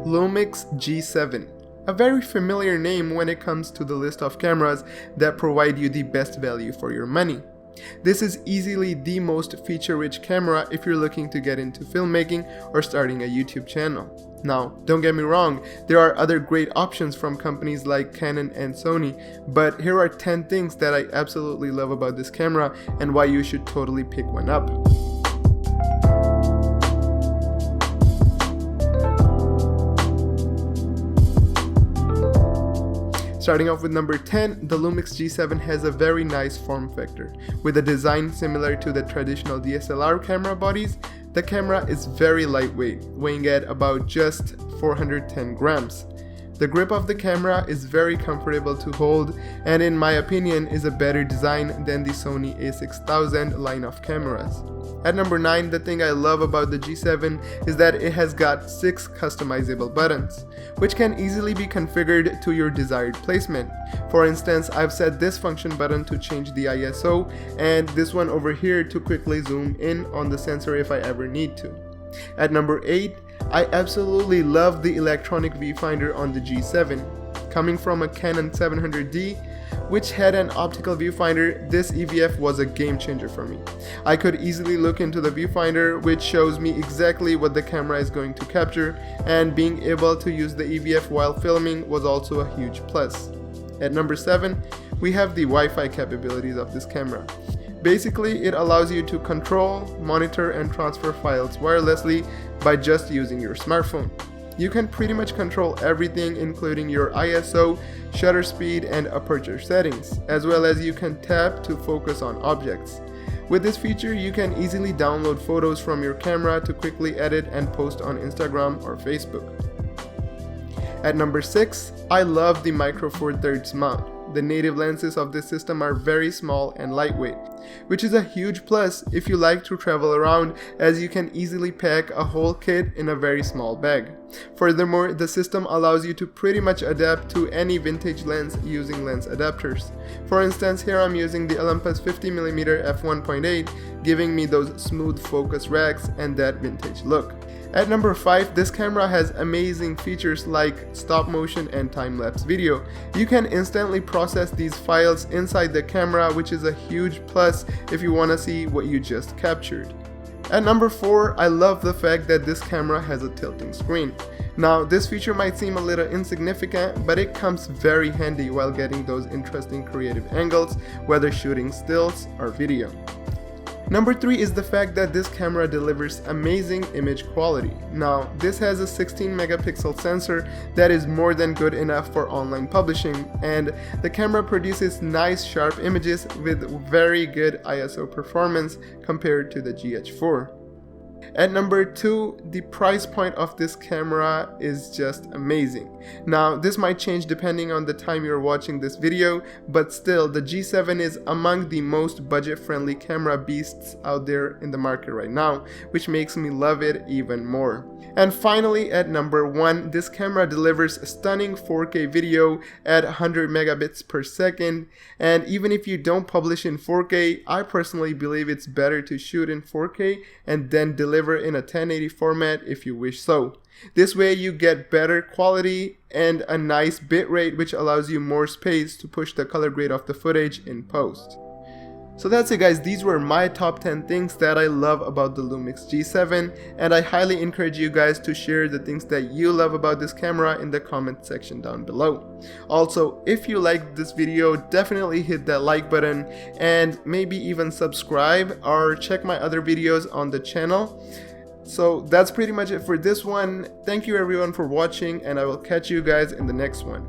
Lumix G7. A very familiar name when it comes to the list of cameras that provide you the best value for your money. This is easily the most feature-rich camera if you're looking to get into filmmaking or starting a YouTube channel. Now, don't get me wrong, there are other great options from companies like Canon and Sony, but here are 10 things that I absolutely love about this camera and why you should totally pick one up. Starting off with number 10, the Lumix G7 has a very nice form factor. With a design similar to the traditional DSLR camera bodies, the camera is very lightweight, weighing at about just 410 grams. The grip of the camera is very comfortable to hold and in my opinion is a better design than the Sony a6000 line of cameras. At number 9, the thing I love about the G7 is that it has got 6 customizable buttons, which can easily be configured to your desired placement. For instance, I've set this function button to change the ISO and this one over here to quickly zoom in on the sensor if I ever need to. At number 8, I absolutely love the electronic viewfinder on the G7. Coming from a Canon 700D, which had an optical viewfinder, this EVF was a game changer for me. I could easily look into the viewfinder, which shows me exactly what the camera is going to capture, and being able to use the EVF while filming was also a huge plus. At number 7, we have the Wi-Fi capabilities of this camera. Basically, it allows you to control, monitor, and transfer files wirelessly by just using your smartphone. You can pretty much control everything including your ISO, shutter speed, and aperture settings, as well as you can tap to focus on objects. With this feature, you can easily download photos from your camera to quickly edit and post on Instagram or Facebook. At number 6, I love the Micro Four Thirds mount. The native lenses of this system are very small and lightweight, which is a huge plus if you like to travel around, as you can easily pack a whole kit in a very small bag. Furthermore, the system allows you to pretty much adapt to any vintage lens using lens adapters. For instance, here I'm using the Olympus 50mm f1.8, giving me those smooth focus racks and that vintage look. At number 5, this camera has amazing features like stop motion and time-lapse video. You can instantly process these files inside the camera, which is a huge plus if you want to see what you just captured. At number 4, I love the fact that this camera has a tilting screen. Now, this feature might seem a little insignificant, but it comes very handy while getting those interesting creative angles, whether shooting stills or video. Number 3 is the fact that this camera delivers amazing image quality. Now, this has a 16 megapixel sensor that is more than good enough for online publishing, and the camera produces nice sharp images with very good ISO performance compared to the GH4. At number 2, the price point of this camera is just amazing. Now, this might change depending on the time you're watching this video, but still, the G7 is among the most budget-friendly camera beasts out there in the market right now, which makes me love it even more. And finally, at number 1, this camera delivers stunning 4K video at 100 megabits per second, and even if you don't publish in 4K, I personally believe it's better to shoot in 4K and then deliver in a 1080 format if you wish so. This way you get better quality and a nice bitrate, which allows you more space to push the color grade of the footage in post. So that's it guys, these were my top 10 things that I love about the Lumix G7, and I highly encourage you guys to share the things that you love about this camera in the comment section down below. Also, if you liked this video, definitely hit that like button and maybe even subscribe or check my other videos on the channel. So that's pretty much it for this one. Thank you everyone for watching, and I will catch you guys in the next one.